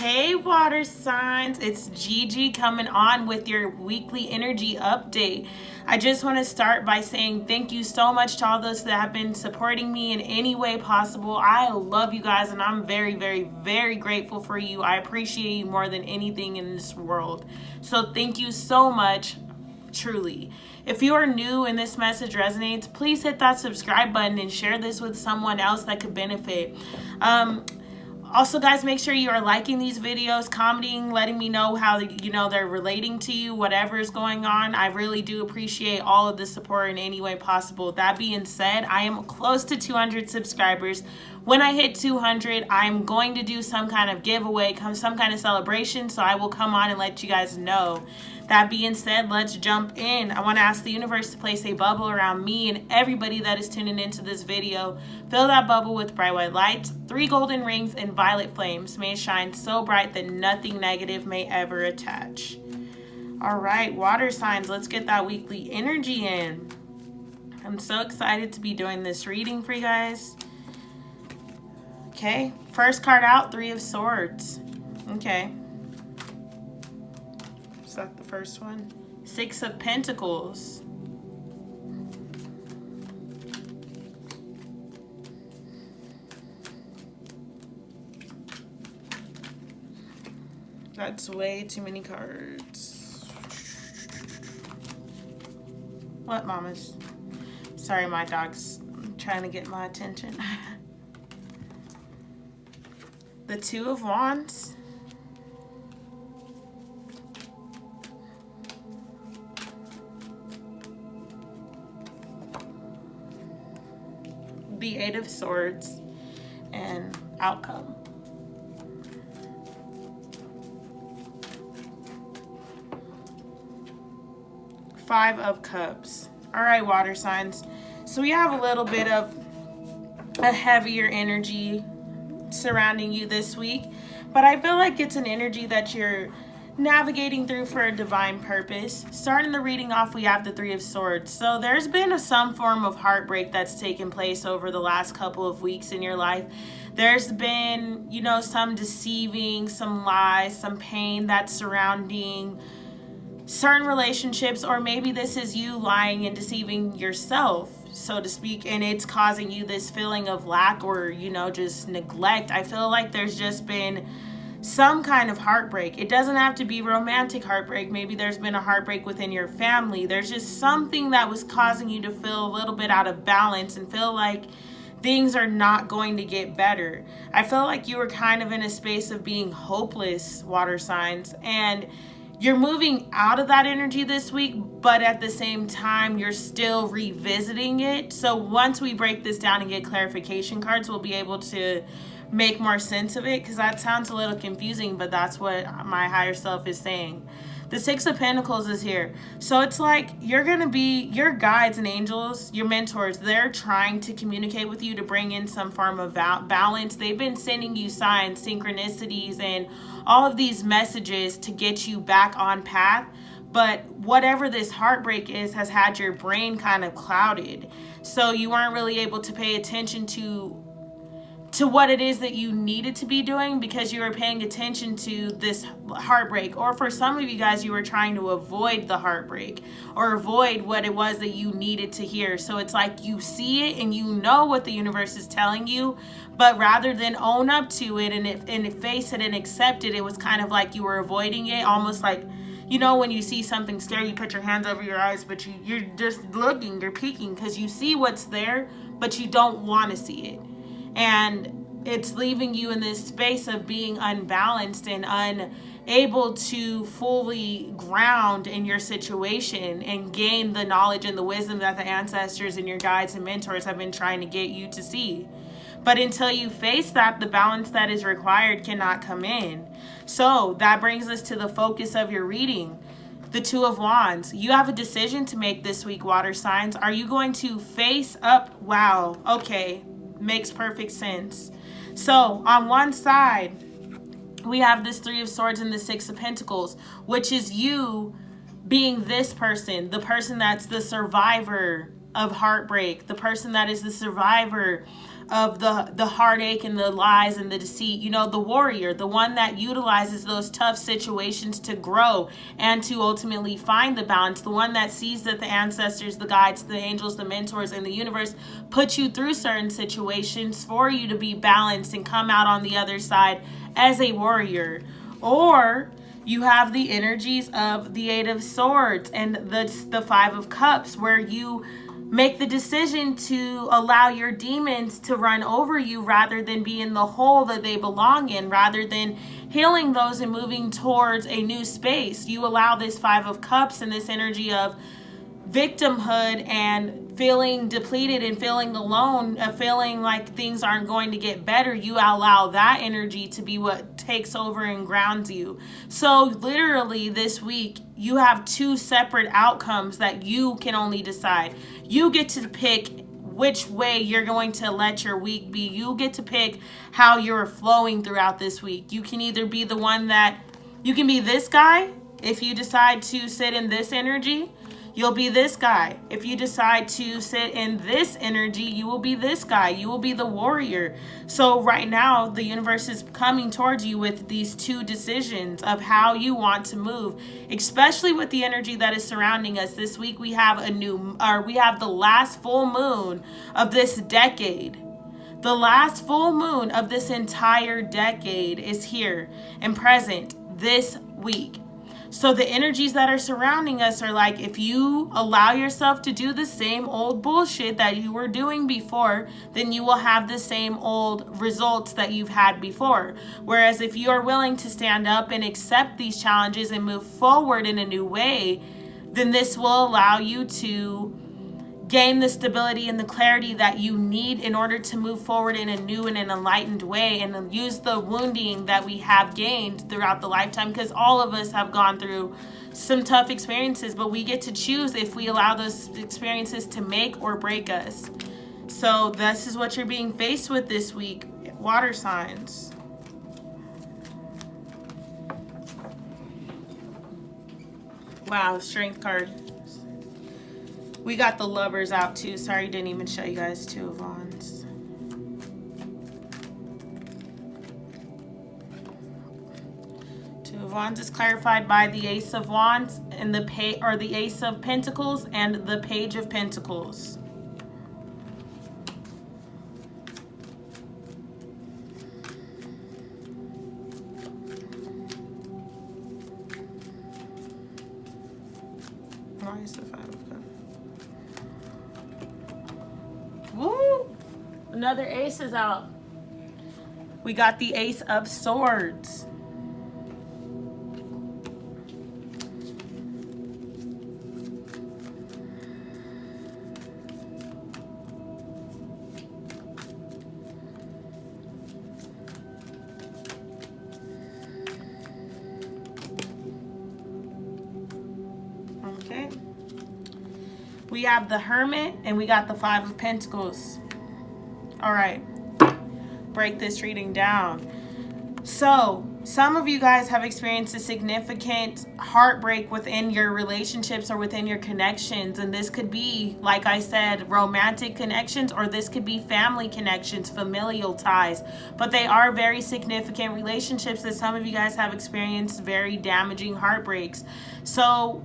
Hey water signs, it's Gigi coming on with your weekly energy update. I just want to start by saying thank you so much to all those that have been supporting me in any way possible. I love you guys and I'm very, very, very grateful for you. I appreciate you more than anything in this world. So thank you so much, truly. If you are new and this message resonates, please hit that subscribe button and share this with someone else that could benefit. Also, guys, make sure you are liking these videos, commenting, letting me know how they're relating to you, whatever is going on. I really do appreciate all of the support in any way possible. That being said, I am close to 200 subscribers. When I hit 200, I'm going to do some kind of giveaway, some kind of celebration, so I will come on and let you guys know. That being said, let's jump in. I want to ask the universe to place a bubble around me and everybody that is tuning into this video. Fill that bubble with bright white lights, 3 golden rings, and violet flames. May it shine so bright that nothing negative may ever attach. All right, water signs, let's get that weekly energy in. I'm so excited to be doing this reading for you guys. Okay, first card out, 3 of Swords. Okay. Is that the first one? 6 of Pentacles. That's way too many cards. What, mamas? Sorry, my dog's trying to get my attention. The 2 of Wands. The 8 of Swords and outcome. Five of Cups. All right, water signs. So we have a little bit of a heavier energy surrounding you this week, but I feel like it's an energy that you're navigating through for a divine purpose. Starting the reading off, we have the 3 of Swords. So there's been some form of heartbreak that's taken place over the last couple of weeks in your life. There's been, some deceiving, some lies, some pain that's surrounding certain relationships, or maybe this is you lying and deceiving yourself, so to speak, and it's causing you this feeling of lack or, just neglect. I feel like there's just been some kind of heartbreak. It doesn't have to be romantic heartbreak. Maybe there's been a heartbreak within your family. There's just something that was causing you to feel a little bit out of balance and feel like things are not going to get better. I feel like you were kind of in a space of being hopeless, water signs, and you're moving out of that energy this week, but at the same time, you're still revisiting it. So once we break this down and get clarification cards, we'll be able to make more sense of it, because that sounds a little confusing, but that's what my higher self is saying. The 6 of Pentacles is here. So it's like you're going to be, your guides and angels, your mentors, they're trying to communicate with you to bring in some form of balance. They've been sending you signs, synchronicities, and all of these messages to get you back on path. But whatever this heartbreak is has had your brain kind of clouded. So you weren't really able to pay attention to what it is that you needed to be doing, because you were paying attention to this heartbreak. Or for some of you guys, you were trying to avoid the heartbreak or avoid what it was that you needed to hear. So it's like you see it and you know what the universe is telling you, but rather than own up to it and face it and accept it, it was kind of like you were avoiding it, almost like, when you see something scary, you put your hands over your eyes, but you're just looking, you're peeking, because you see what's there, but you don't want to see it. And it's leaving you in this space of being unbalanced and unable to fully ground in your situation and gain the knowledge and the wisdom that the ancestors and your guides and mentors have been trying to get you to see. But until you face that, the balance that is required cannot come in. So that brings us to the focus of your reading. The 2 of Wands. You have a decision to make this week, water signs. Are you going to face up? Wow. Okay. Makes perfect sense. So on one side, we have this 3 of Swords and the 6 of Pentacles, which is you being this person, the person that's the survivor of heartbreak, the person that is the survivor the heartache and the lies and the deceit. You know, the warrior, the one that utilizes those tough situations to grow and to ultimately find the balance, the one that sees that the ancestors, the guides, the angels, the mentors, and the universe put you through certain situations for you to be balanced and come out on the other side as a warrior. Or you have the energies of the Eight of Swords and the Five of Cups, where you make the decision to allow your demons to run over you rather than be in the hole that they belong in, rather than healing those and moving towards a new space. You allow this Five of Cups and this energy of victimhood and feeling depleted and feeling alone, feeling like things aren't going to get better. You allow that energy to be what takes over and grounds you. So literally this week, you have two separate outcomes that you can only decide. You get to pick which way you're going to let your week be. You get to pick how you're flowing throughout this week. You can either be the one that, you can be this guy if you decide to sit in this energy. You'll be this guy. If you decide to sit in this energy, you will be this guy. You will be the warrior. So right now, the universe is coming towards you with these two decisions of how you want to move, especially with the energy that is surrounding us. This week, we have the last full moon of this decade. The last full moon of this entire decade is here and present this week. So the energies that are surrounding us are like, if you allow yourself to do the same old bullshit that you were doing before, then you will have the same old results that you've had before. Whereas if you are willing to stand up and accept these challenges and move forward in a new way, then this will allow you to gain the stability and the clarity that you need in order to move forward in a new and an enlightened way, and use the wounding that we have gained throughout the lifetime, because all of us have gone through some tough experiences, but we get to choose if we allow those experiences to make or break us. So this is what you're being faced with this week, water signs. Wow, strength card. We got the Lovers out too. Sorry, didn't even show you guys Two of Wands. Two of Wands is clarified by the Ace of Wands and the Ace of Pentacles and the Page of Pentacles. Why is the Five of Cups? Woo! Another ace is out. We got the Ace of Swords. Okay. We have the Hermit and we got the Five of Pentacles. All right, break this reading down. So some of you guys have experienced a significant heartbreak within your relationships or within your connections. And this could be, like I said, romantic connections, or this could be family connections, familial ties. But they are very significant relationships that some of you guys have experienced very damaging heartbreaks. So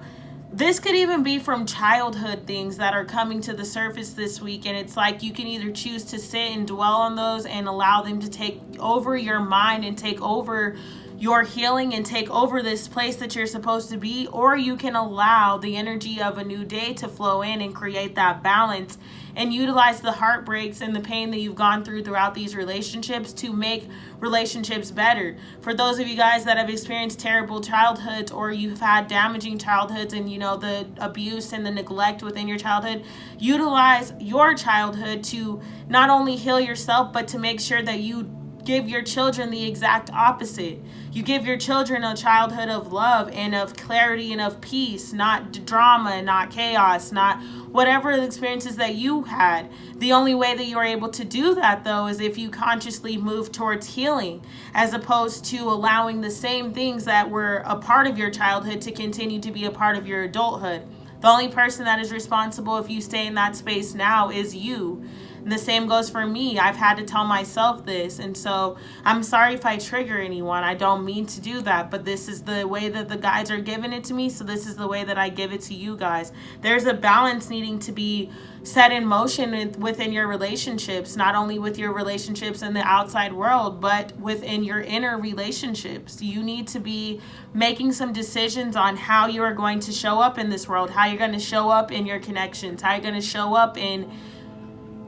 this could even be from childhood things that are coming to the surface this week. And it's like you can either choose to sit and dwell on those and allow them to take over your mind and take over your healing and take over this place that you're supposed to be, or you can allow the energy of a new day to flow in and create that balance and utilize the heartbreaks and the pain that you've gone through throughout these relationships to make relationships better. For those of you guys that have experienced terrible childhoods, or you've had damaging childhoods and, you know, the abuse and the neglect within your childhood, utilize your childhood to not only heal yourself, but to make sure that you give your children the exact opposite. You give your children a childhood of love and of clarity and of peace, not drama, not chaos, not whatever the experiences that you had. The only way that you're able to do that, though, is if you consciously move towards healing, as opposed to allowing the same things that were a part of your childhood to continue to be a part of your adulthood. The only person that is responsible if you stay in that space now is you. And the same goes for me. I've had to tell myself this. And so I'm sorry if I trigger anyone. I don't mean to do that, but this is the way that the guides are giving it to me. So this is the way that I give it to you guys. There's a balance needing to be set in motion within your relationships, not only with your relationships in the outside world, but within your inner relationships. You need to be making some decisions on how you are going to show up in this world, how you're going to show up in your connections, how you're going to show up in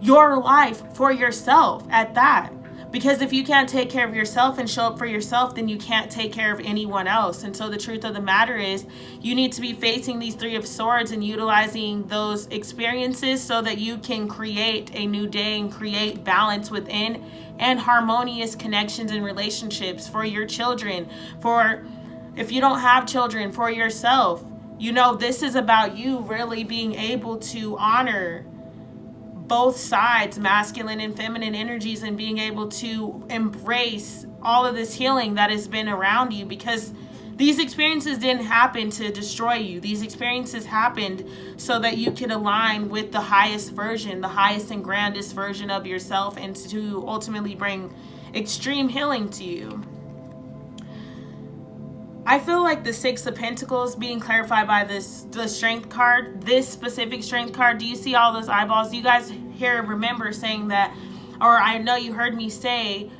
your life for yourself at that. Because if you can't take care of yourself and show up for yourself, then you can't take care of anyone else. And so the truth of the matter is, you need to be facing these Three of Swords and utilizing those experiences so that you can create a new day and create balance within and harmonious connections and relationships for your children, for if you don't have children, for yourself. You know, this is about you really being able to honor both sides, masculine and feminine energies, and being able to embrace all of this healing that has been around you, because these experiences didn't happen to destroy you. These experiences happened so that you could align with the highest version, the highest and grandest version of yourself, and to ultimately bring extreme healing to you. I feel like the Six of Pentacles being clarified by the Strength card, this specific Strength card. Do you see all those eyeballs? You guys here remember saying that, or I know you heard me say,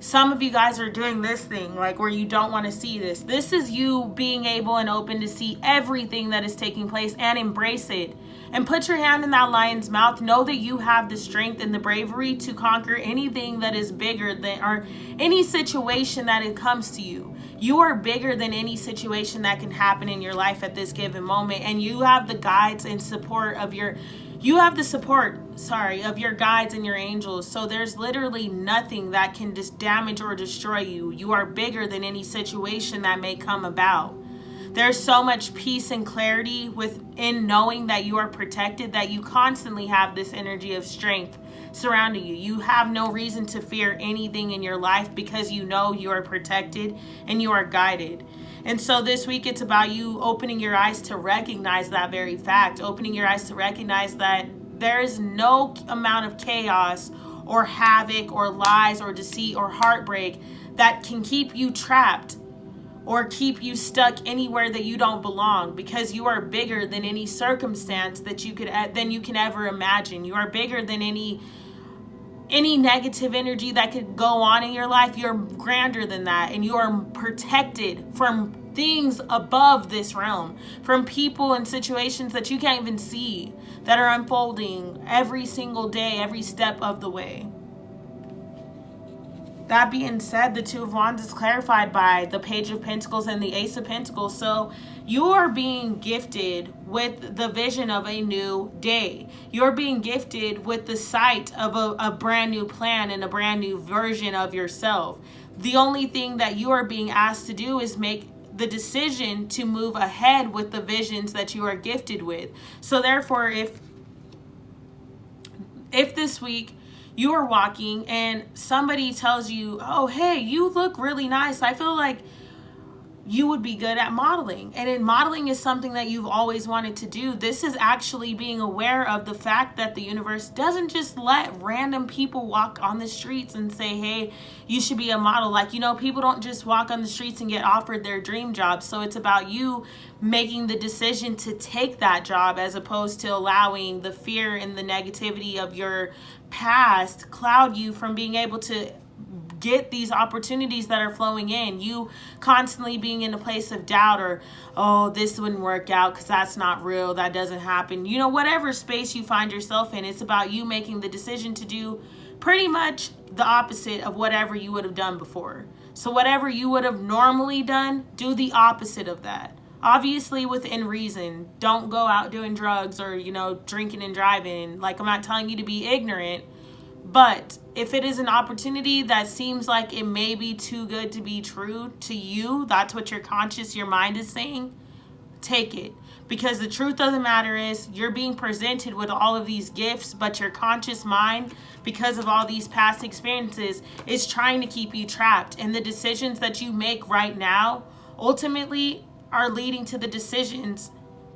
some of you guys are doing this thing, like where you don't want to see this. This is you being able and open to see everything that is taking place and embrace it. And put your hand in that lion's mouth. Know that you have the strength and the bravery to conquer anything that is bigger than, or any situation that it comes to you. You are bigger than any situation that can happen in your life at this given moment. And you have the guides and support of your, of your guides and your angels. So there's literally nothing that can just damage or destroy you. You are bigger than any situation that may come about. There's so much peace and clarity within knowing that you are protected, that you constantly have this energy of strength surrounding you. You have no reason to fear anything in your life because you know you are protected and you are guided. And so this week it's about you opening your eyes to recognize that very fact, opening your eyes to recognize that there is no amount of chaos or havoc or lies or deceit or heartbreak that can keep you trapped or keep you stuck anywhere that you don't belong, because you are bigger than any circumstance that you can ever imagine. You are bigger than any negative energy that could go on in your life. You're grander than that, and you are protected from things above this realm, from people and situations that you can't even see, that are unfolding every single day, every step of the way. That being said, the Two of Wands is clarified by the Page of Pentacles and the Ace of Pentacles. So you are being gifted with the vision of a new day. You're being gifted with the sight of a brand new plan and a brand new version of yourself. The only thing that you are being asked to do is make the decision to move ahead with the visions that you are gifted with. So therefore, if this week you are walking and somebody tells you, oh, hey, you look really nice, I feel like you would be good at modeling. And modeling is something that you've always wanted to do. This is actually being aware of the fact that the universe doesn't just let random people walk on the streets and say, hey, you should be a model. Like, you know, people don't just walk on the streets and get offered their dream job. So it's about you making the decision to take that job, as opposed to allowing the fear and the negativity of your past cloud you from being able to get these opportunities that are flowing in. You constantly being in a place of doubt, or, oh, this wouldn't work out because that's not real, that doesn't happen. You know, whatever space you find yourself in, it's about you making the decision to do pretty much the opposite of whatever you would have done before. So whatever you would have normally done, do the opposite of that. Obviously within reason. Don't go out doing drugs or, you know, drinking and driving. Like, I'm not telling you to be ignorant, but if it is an opportunity that seems like it may be too good to be true to you, that's what your mind is saying, take it. Because the truth of the matter is, you're being presented with all of these gifts, but your conscious mind, because of all these past experiences, is trying to keep you trapped. And the decisions that you make right now ultimately are leading to the decisions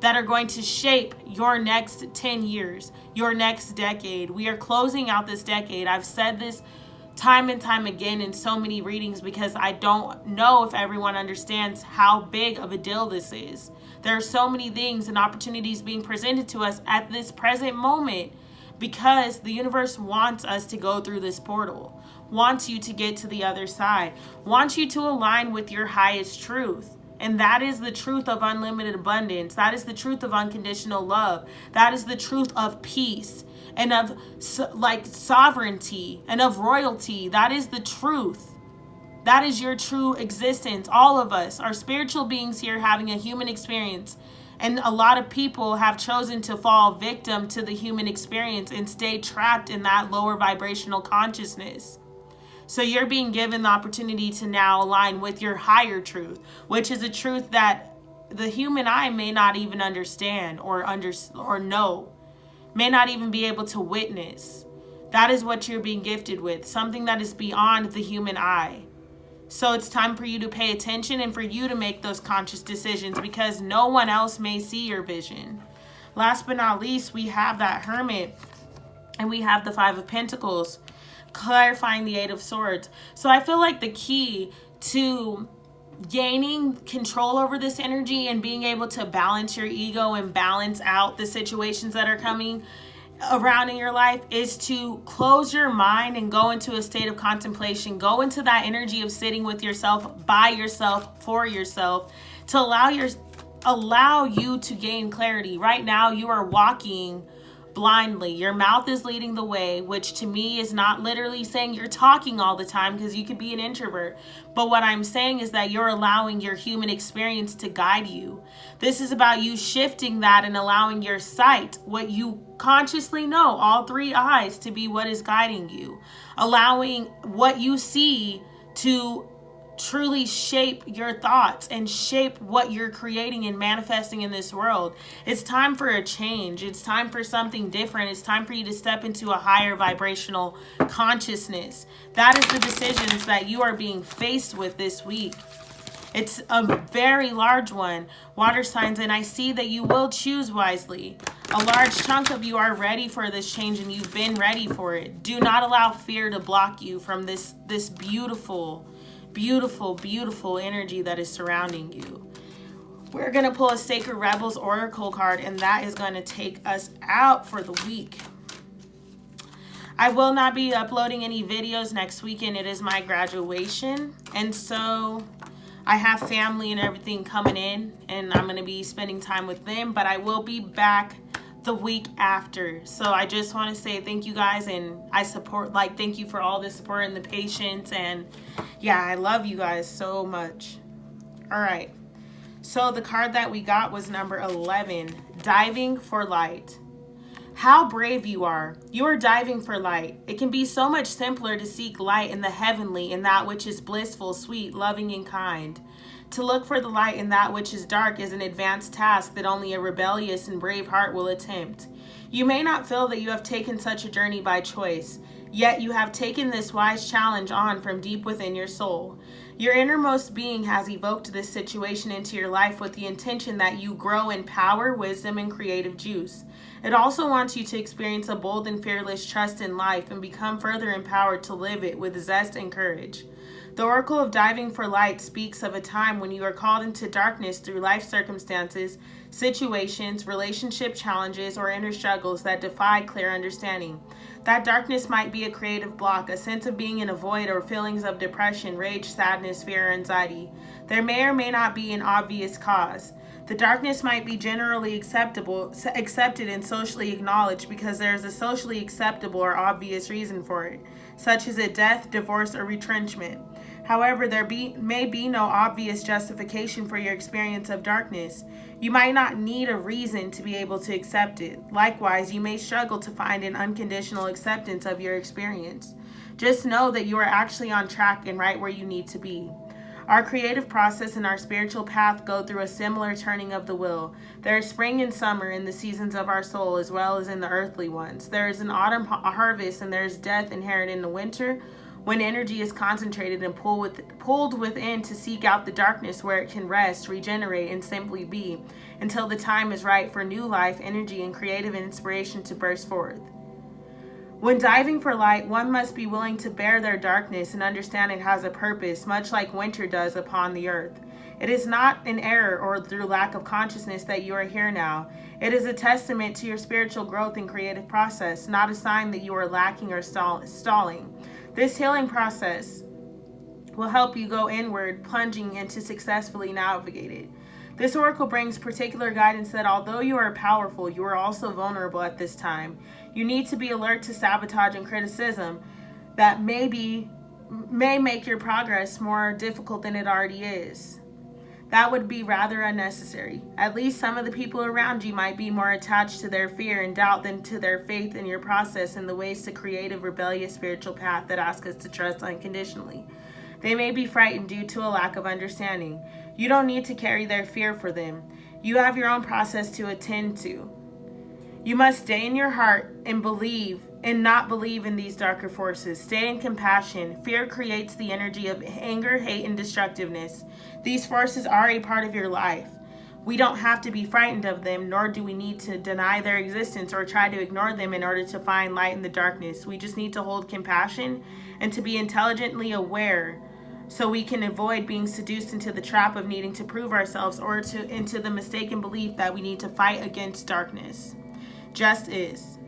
that are going to shape your next 10 years, your next decade. We are closing out this decade. I've said this time and time again in so many readings because I don't know if everyone understands how big of a deal this is. There are so many things and opportunities being presented to us at this present moment because the universe wants us to go through this portal, wants you to get to the other side, wants you to align with your highest truth. And that is the truth of unlimited abundance. That is the truth of unconditional love. That is the truth of peace and of sovereignty and of royalty. That is the truth. That is your true existence. All of us are spiritual beings here having a human experience. And a lot of people have chosen to fall victim to the human experience and stay trapped in that lower vibrational consciousness. So you're being given the opportunity to now align with your higher truth, which is a truth that the human eye may not even understand or know, may not even be able to witness. That is what you're being gifted with, something that is beyond the human eye. So it's time for you to pay attention and for you to make those conscious decisions because no one else may see your vision. Last but not least, we have that Hermit and we have the Five of Pentacles, clarifying the Eight of Swords. So I feel like the key to gaining control over this energy and being able to balance your ego and balance out the situations that are coming around in your life is to close your mind and go into a state of contemplation. Go into that energy of sitting with yourself, by yourself, for yourself, to allow you to gain clarity. Right now you are walking blindly. Your mouth is leading the way, which to me is not literally saying you're talking all the time because you could be an introvert. But what I'm saying is that you're allowing your human experience to guide you. This is about you shifting that and allowing your sight, what you consciously know, all three eyes, to be what is guiding you. Allowing what you see to truly shape your thoughts and shape what you're creating and manifesting in this world. It's time for a change. It's time for something different. It's time for you to step into a higher vibrational consciousness. That is the decisions that you are being faced with this week. It's a very large one, water signs, and I see that you will choose wisely. A large chunk of you are ready for this change and you've been ready for it. Do not allow fear to block you from this beautiful energy that is surrounding you. We're going to pull a Sacred Rebels Oracle card, and that is going to take us out for the week. I will not be uploading any videos next weekend. It is my graduation, and so I have family and everything coming in, and I'm going to be spending time with them, but I will be back the week after. So I just want to say thank you guys, and thank you for all the support and the patience, and yeah, I love you guys so much. All right, so the card that we got was number 11, Diving for Light. How brave you are. You are diving for light. It can be so much simpler to seek light in the heavenly, in that which is blissful, sweet, loving, and kind. To look for the light in that which is dark is an advanced task that only a rebellious and brave heart will attempt. You may not feel that you have taken such a journey by choice, yet you have taken this wise challenge on from deep within your soul. Your innermost being has evoked this situation into your life with the intention that you grow in power, wisdom, and creative juice. It also wants you to experience a bold and fearless trust in life and become further empowered to live it with zest and courage. The Oracle of Diving for Light speaks of a time when you are called into darkness through life circumstances, situations, relationship challenges, or inner struggles that defy clear understanding. That darkness might be a creative block, a sense of being in a void, or feelings of depression, rage, sadness, fear, or anxiety. There may or may not be an obvious cause. The darkness might be generally accepted and socially acknowledged because there is a socially acceptable or obvious reason for it, such as a death, divorce, or retrenchment. However, there may be no obvious justification for your experience of darkness. You might not need a reason to be able to accept it. Likewise, you may struggle to find an unconditional acceptance of your experience. Just know that you are actually on track and right where you need to be. Our creative process and our spiritual path go through a similar turning of the wheel. There is spring and summer in the seasons of our soul as well as in the earthly ones. There is an autumn harvest and there is death inherent in the winter. when energy is concentrated and pulled within to seek out the darkness where it can rest, regenerate, and simply be, until the time is right for new life, energy, and creative inspiration to burst forth. When diving for light, one must be willing to bear their darkness and understand it has a purpose, much like winter does upon the earth. It is not an error or through lack of consciousness that you are here now. It is a testament to your spiritual growth and creative process, not a sign that you are lacking or stalling. This healing process will help you go inward, plunging into successfully navigate it. This oracle brings particular guidance that although you are powerful, you are also vulnerable at this time. You need to be alert to sabotage and criticism that may make your progress more difficult than it already is. That would be rather unnecessary. At least some of the people around you might be more attached to their fear and doubt than to their faith in your process and the ways to creative, rebellious spiritual path that asks us to trust unconditionally. They may be frightened due to a lack of understanding. You don't need to carry their fear for them. You have your own process to attend to. You must stay in your heart and believe and not believe in these darker forces. Stay in compassion. Fear creates the energy of anger, hate, and destructiveness. These forces are a part of your life. We don't have to be frightened of them, nor do we need to deny their existence or try to ignore them in order to find light in the darkness. We just need to hold compassion and to be intelligently aware so we can avoid being seduced into the trap of needing to prove ourselves or into the mistaken belief that we need to fight against darkness. Just is.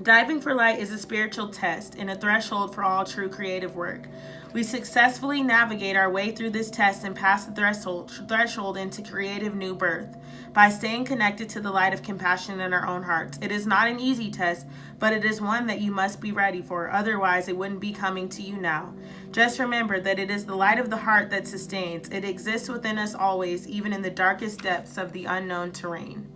Diving for light is a spiritual test and a threshold for all true creative work. We successfully navigate our way through this test and pass the threshold into creative new birth by staying connected to the light of compassion in our own hearts. It is not an easy test, but it is one that you must be ready for. Otherwise, it wouldn't be coming to you now. Just remember that it is the light of the heart that sustains. It exists within us always, even in the darkest depths of the unknown terrain.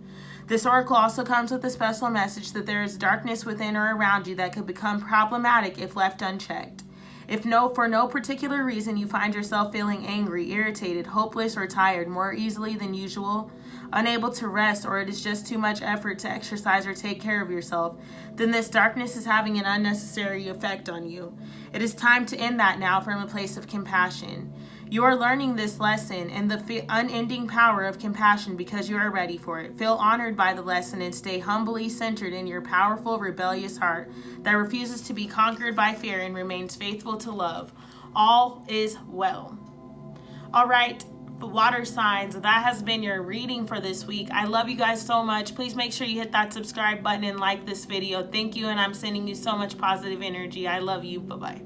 This oracle also comes with a special message that there is darkness within or around you that could become problematic if left unchecked. If for no particular reason you find yourself feeling angry, irritated, hopeless, or tired more easily than usual, unable to rest, or it is just too much effort to exercise or take care of yourself, then this darkness is having an unnecessary effect on you. It is time to end that now from a place of compassion. You are learning this lesson and the unending power of compassion because you are ready for it. Feel honored by the lesson and stay humbly centered in your powerful, rebellious heart that refuses to be conquered by fear and remains faithful to love. All is well. All right, water signs, that has been your reading for this week. I love you guys so much. Please make sure you hit that subscribe button and like this video. Thank you, and I'm sending you so much positive energy. I love you. Bye-bye.